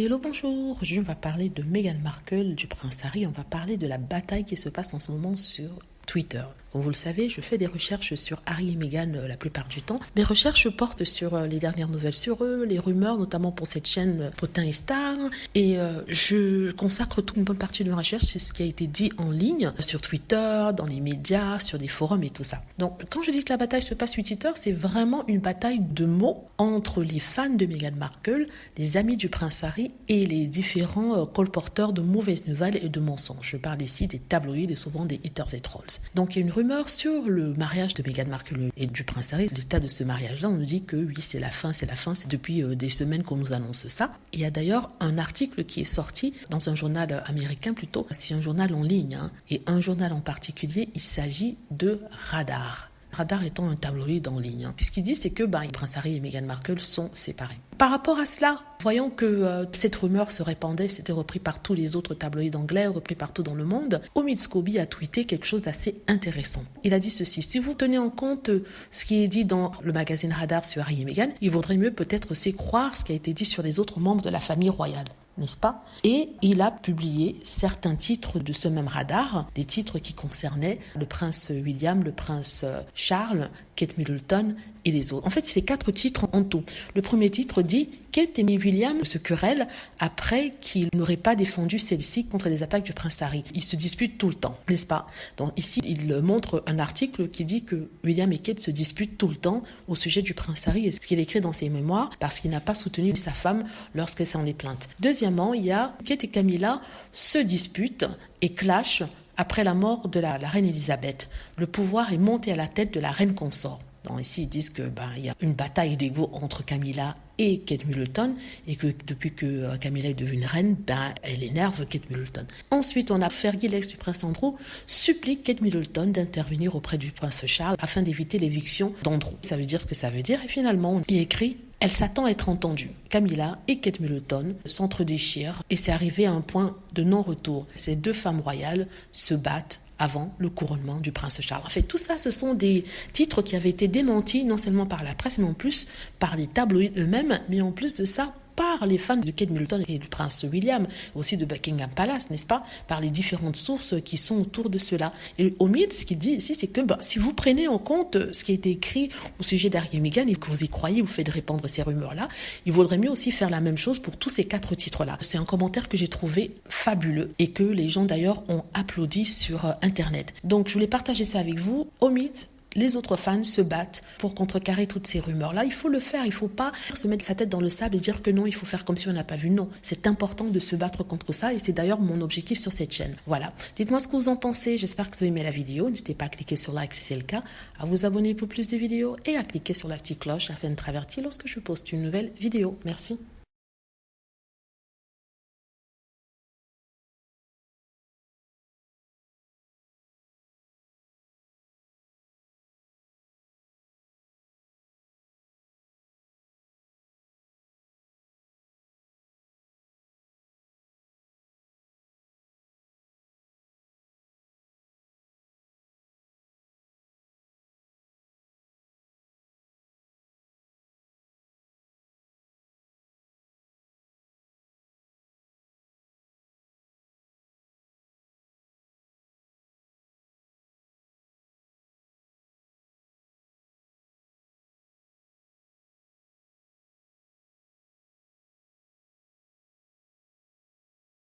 Hello, bonjour. Aujourd'hui, on va parler de Meghan Markle, du prince Harry. On va parler de la bataille qui se passe en ce moment sur Twitter. Comme vous le savez, je fais des recherches sur Harry et Meghan la plupart du temps. Mes recherches portent sur les dernières nouvelles sur eux, les rumeurs, notamment pour cette chaîne Potin et Star. Et je consacre toute une bonne partie de mes recherches sur ce qui a été dit en ligne, sur Twitter, dans les médias, sur des forums et tout ça. Donc, quand je dis que la bataille se passe sur Twitter, c'est vraiment une bataille de mots entre les fans de Meghan Markle, les amis du prince Harry et les différents colporteurs de mauvaises nouvelles et de mensonges. Je parle ici des tabloïds et souvent des haters et trolls. Donc, il y a une rumeur sur le mariage de Meghan Markle et du prince Harry. L'état de ce mariage-là, on nous dit que oui, c'est la fin. C'est depuis des semaines qu'on nous annonce ça. Il y a d'ailleurs un article qui est sorti dans un journal américain plutôt. C'est un journal en ligne, et un journal en particulier, il s'agit de Radar. Radar étant un tabloïd en ligne. Ce qu'il dit, c'est que Prince Harry et Meghan Markle sont séparés. Par rapport à cela, voyant que cette rumeur se répandait, c'était repris par tous les autres tabloïds anglais, repris partout dans le monde, Omid Scobie a tweeté quelque chose d'assez intéressant. Il a dit ceci: si vous tenez en compte ce qui est dit dans le magazine Radar sur Harry et Meghan, il vaudrait mieux peut-être aussi croire ce qui a été dit sur les autres membres de la famille royale. N'est-ce pas? Et il a publié certains titres de ce même Radar, des titres qui concernaient le prince William, le prince Charles, Kate Middleton et les autres. En fait, c'est 4 titres en tout. Le premier titre dit « Kate et William se querellent après qu'ils n'auraient pas défendu celle-ci contre les attaques du prince Harry. Ils se disputent tout le temps, n'est-ce pas ?» Donc ici, il montre un article qui dit que William et Kate se disputent tout le temps au sujet du prince Harry, et ce qu'il écrit dans ses mémoires, parce qu'il n'a pas soutenu sa femme lorsqu'elle s'en est plainte. Deuxièmement, il y a Kate et Camilla se disputent et clashent après la mort de la reine Elisabeth. Le pouvoir est monté à la tête de la reine consort. Donc ici, ils disent que il y a une bataille d'ego entre Camilla et Kate Middleton, et que depuis que Camilla est devenue reine, elle énerve Kate Middleton. Ensuite, on a Fergie, l'ex du prince Andrew, supplie Kate Middleton d'intervenir auprès du prince Charles afin d'éviter l'éviction d'Andrew. Ça veut dire ce que ça veut dire, et finalement, il écrit: elle s'attend à être entendue. Camilla et Kate Middleton s'entre-déchirent et c'est arrivé à un point de non-retour. Ces 2 femmes royales se battent avant le couronnement du prince Charles. En fait, tout ça, ce sont des titres qui avaient été démentis non seulement par la presse, mais en plus par les tabloïds eux-mêmes, mais en plus de ça, par les fans de Kate Middleton et du prince William, aussi de Buckingham Palace, n'est-ce pas, par les différentes sources qui sont autour de cela. Et Omid, ce qu'il dit ici, c'est que si vous prenez en compte ce qui a été écrit au sujet d'Harry et Meghan et que vous y croyez, vous faites répandre ces rumeurs-là, il vaudrait mieux aussi faire la même chose pour tous ces 4 titres-là. C'est un commentaire que j'ai trouvé fabuleux et que les gens d'ailleurs ont applaudi sur Internet. Donc je voulais partager ça avec vous. Omid, les autres fans se battent pour contrecarrer toutes ces rumeurs-là. Il faut le faire, il ne faut pas se mettre sa tête dans le sable et dire que non, il faut faire comme si on n'a pas vu. Non, c'est important de se battre contre ça et c'est d'ailleurs mon objectif sur cette chaîne. Voilà, dites-moi ce que vous en pensez, j'espère que vous avez aimé la vidéo. N'hésitez pas à cliquer sur like si c'est le cas, à vous abonner pour plus de vidéos et à cliquer sur la petite cloche afin d'être averti lorsque je poste une nouvelle vidéo. Merci.